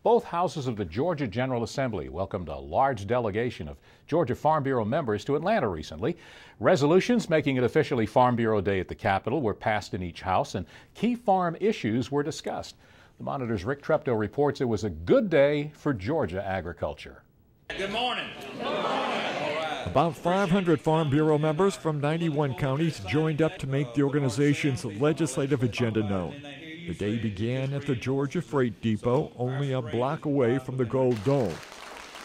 Both houses of the Georgia General Assembly welcomed a large delegation of Georgia Farm Bureau members to Atlanta recently. Resolutions making it officially Farm Bureau Day at the Capitol were passed in each house, and key farm issues were discussed. The Monitor's Rick Treptow reports it was a good day for Georgia agriculture. Good morning. Good morning. About 500 Farm Bureau members from 91 counties joined up to make the organization's legislative agenda known. The day began at the Georgia Freight Depot, only a block away from the Gold Dome.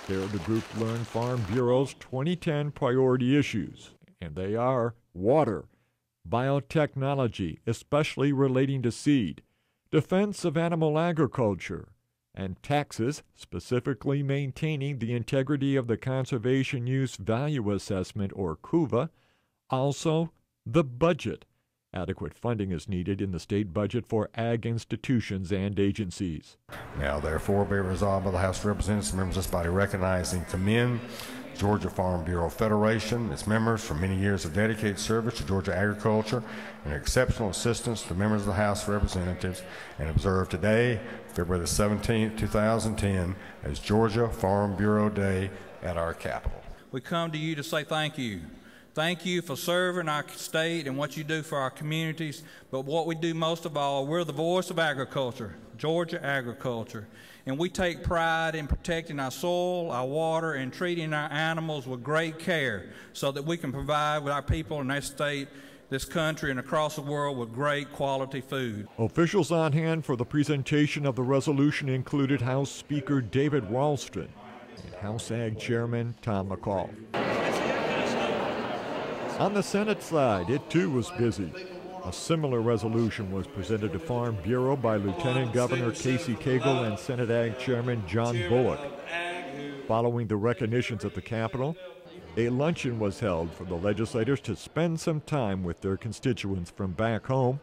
There, the group learned Farm Bureau's 2010 priority issues, and they are water, biotechnology, especially relating to seed, defense of animal agriculture, and taxes, specifically maintaining the integrity of the Conservation Use Value Assessment, or CUVA. Also, the budget. Adequate funding is needed in the state budget for ag institutions and agencies. Now, therefore, be resolved by the House of Representatives, members of this body recognize and commend Georgia Farm Bureau Federation, its members for many years of dedicated service to Georgia agriculture and exceptional assistance to members of the House of Representatives, and observe today, February the 17th, 2010, as Georgia Farm Bureau Day at our Capitol. We come to you to say thank you. Thank you for serving our state and what you do for our communities, but what we do most of all, we're the voice of agriculture, Georgia agriculture, and we take pride in protecting our soil, our water, and treating our animals with great care so that we can provide with our people in our state, this country, and across the world with great quality food. Officials on hand for the presentation of the resolution included House Speaker David Ralston and House Ag Chairman Tom McCall. On the Senate side, it too was busy. A similar resolution was presented to Farm Bureau by Lieutenant Governor Casey Cagle and Senate Ag Chairman John Bullock. Following the recognitions at the Capitol, a luncheon was held for the legislators to spend some time with their constituents from back home.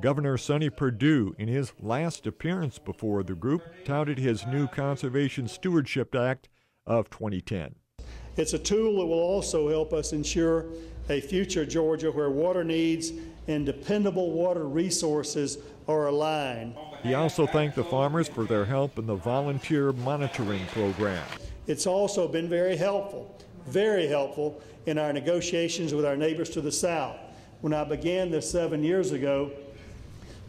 Governor SONNY PERDUE, in his last appearance before the group, touted his new Conservation Stewardship Act of 2010. It's a tool that will also help us ensure a future Georgia where water needs and dependable water resources are aligned. He also thanked the farmers for their help in the volunteer monitoring program. It's also been very helpful in our negotiations with our neighbors to the south. When I began this 7 years ago,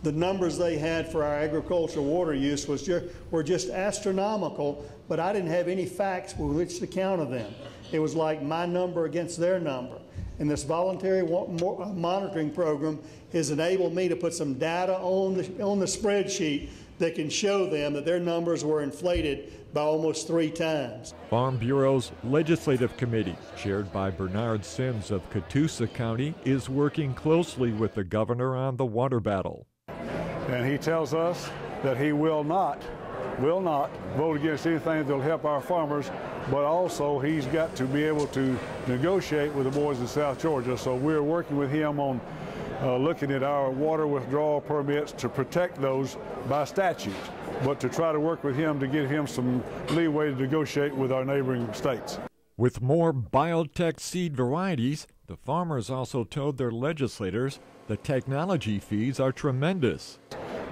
the numbers they had for our agricultural water use were just astronomical, but I didn't have any facts with which to counter them. It was like my number against their number. And this voluntary monitoring program has enabled me to put some data on the spreadsheet that can show them that their numbers were inflated by almost 3 times. Farm Bureau's Legislative Committee, chaired by Bernard Sims of Catoosa County, is working closely with the governor on the water battle. And he tells us that he will not vote against anything that will help our farmers, but also he's got to be able to negotiate with the boys in South Georgia. So we're working with him on looking at our water withdrawal permits to protect those by statute, but to try to work with him to give him some leeway to negotiate with our neighboring states. With more biotech seed varieties, the farmers also told their legislators the technology fees are tremendous.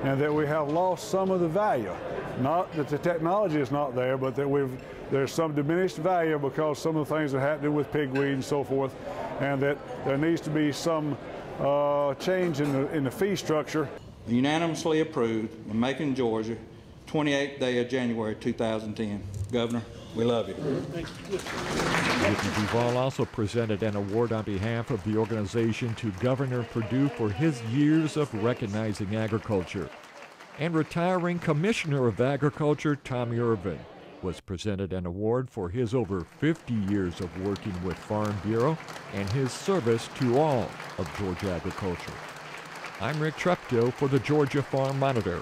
And that we have lost some of the value. Not that the technology is not there, but that there's some diminished value because some of the things are happening with pigweed and so forth, and that there needs to be some change in the fee structure. Unanimously approved in Macon, Georgia, 28th day of January 2010. Governor, we love you. DUVALL also presented an award on behalf of the organization to Governor PERDUE for his years of recognizing agriculture. And retiring Commissioner of Agriculture Tommy Irvin was presented an award for his over 50 years of working with Farm Bureau and his service to all of Georgia agriculture. I'm Rick Treptow for the Georgia Farm Monitor.